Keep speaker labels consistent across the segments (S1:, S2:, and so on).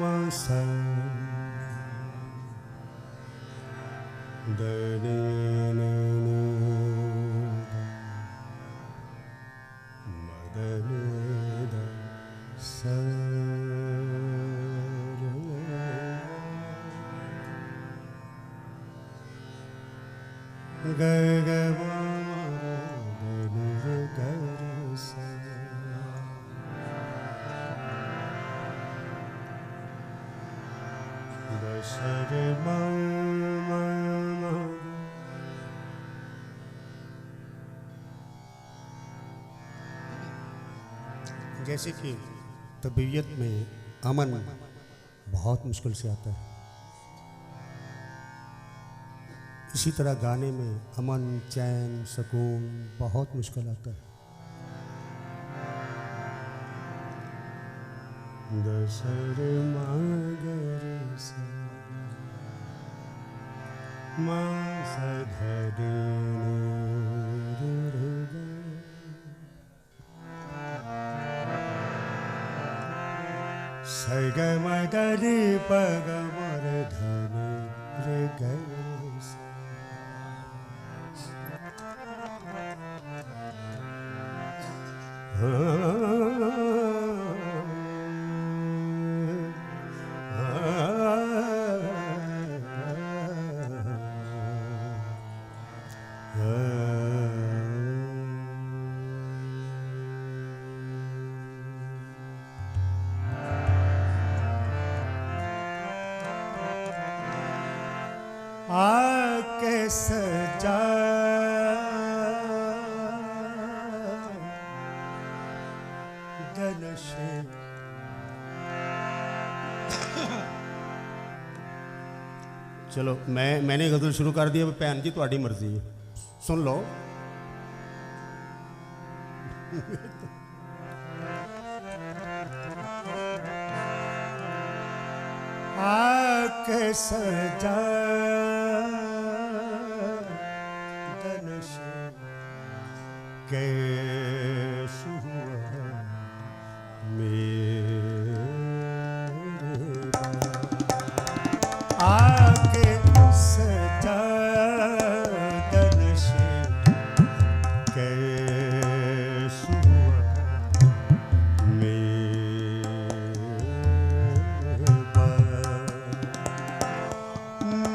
S1: मासा दरियन मदन सर जैसे कि तबीयत में अमन बहुत मुश्किल से आता है, इसी तरह गाने में अमन, चैन, सुकून बहुत मुश्किल आता है। दशर मागर सा मा सधरे सगमदरि पगमर धन रे गैस आके सजा धनुषे चलो मैंने गजल शुरू कर दी, अब भैन जी तुहाडी मर्जी है, सुन लो। आके सजा धनुषे कैसु हुआ मेरे आके सजा धनुषे कैसु हुआ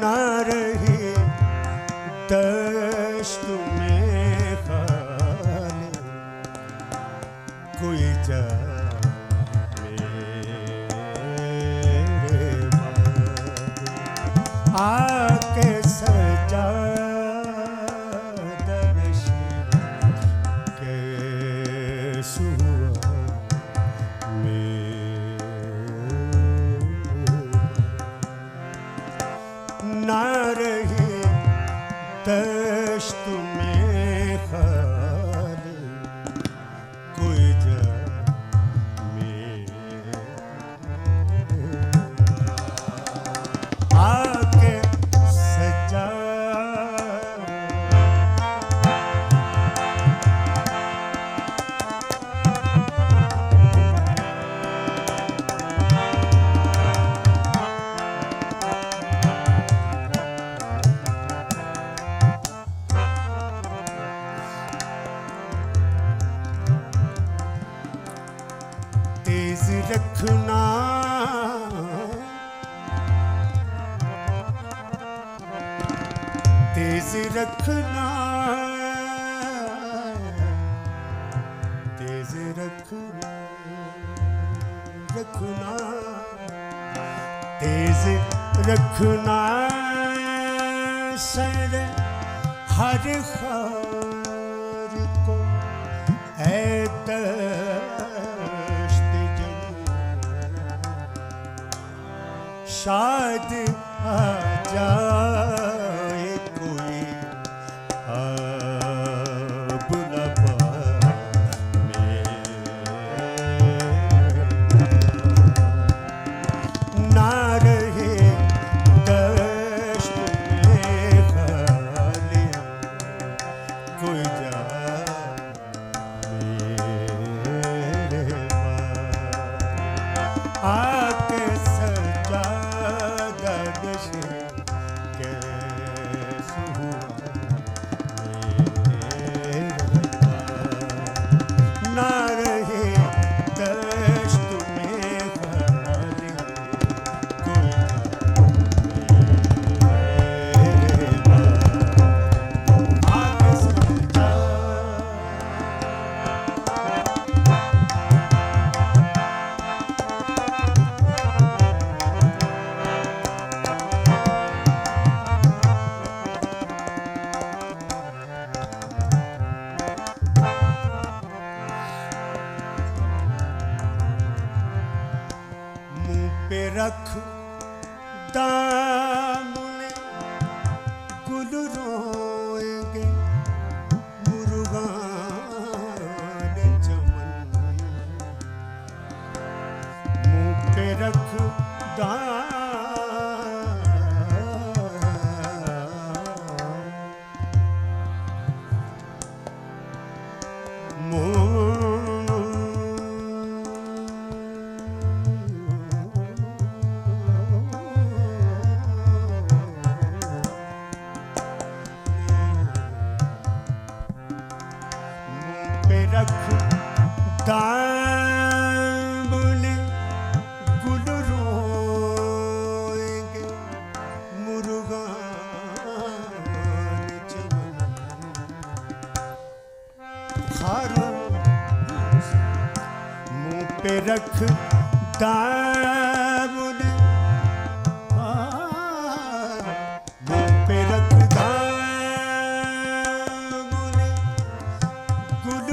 S1: ना रही दश्त में खाली कोई जा मेरे बाद आके सजा धनुषे कैसु हुआ ना रही दश्त में खाली कोई जा आके सजा तेज रखना तेज रखना तेज रखना रखना तेज रखना सर हर खार को ऐ शायद आ जाए कोई अब न पाए ना रहे दश्त में खाली कोई जा मेरे पास आके पे रख दामने गुल रोएंगे मुर्गान चमन मुंह पे रख दामने गुल रोएंगे मुर्गान चमन मुंह पे रख दामने मुंह पे रख दामने गुल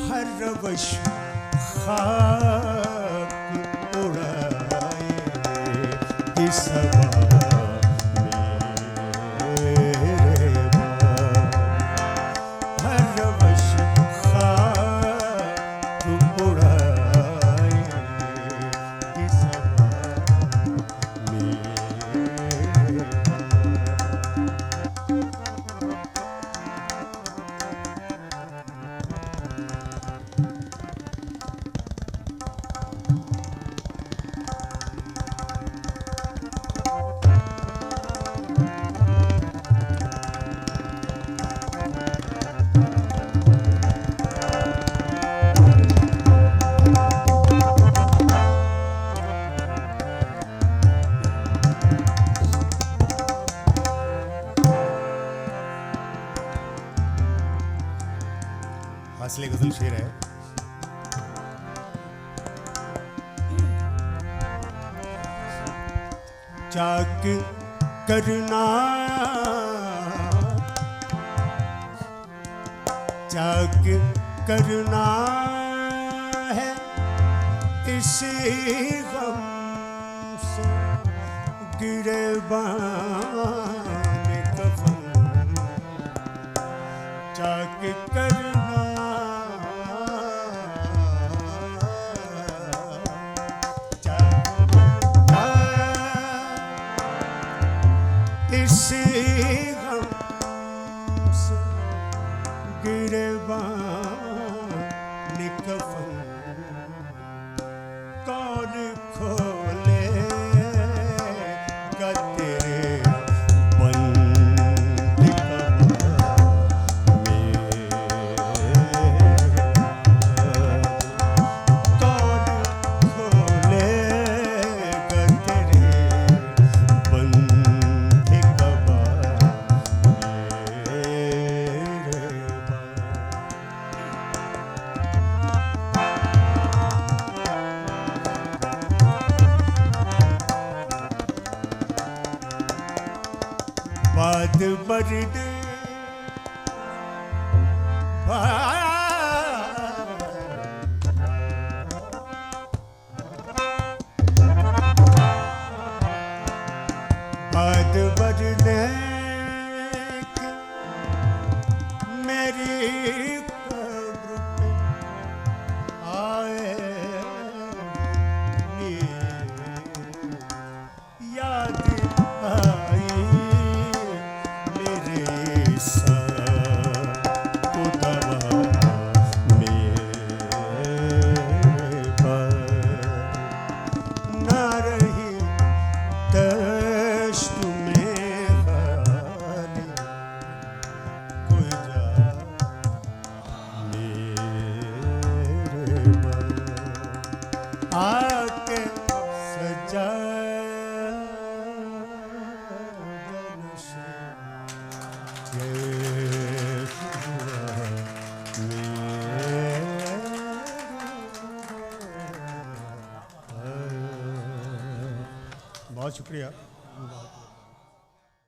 S1: हर रवश खाक उड़ाए इस हवा मेरे हर रवश खाक उड़ाए इस हवा मेरे असली गजल शेर है। चाक करना चाक करना है इसी गम से गिरेबान कफन चाक करना इसी गम से गिरेबान कफन कौन खोलेगा तेरे बंद कौन खोलेगा तेरे बाद बरदे बाद बरदे मेरी कब्र पे आए याद आई आके सजा बहुत शुक्रिया।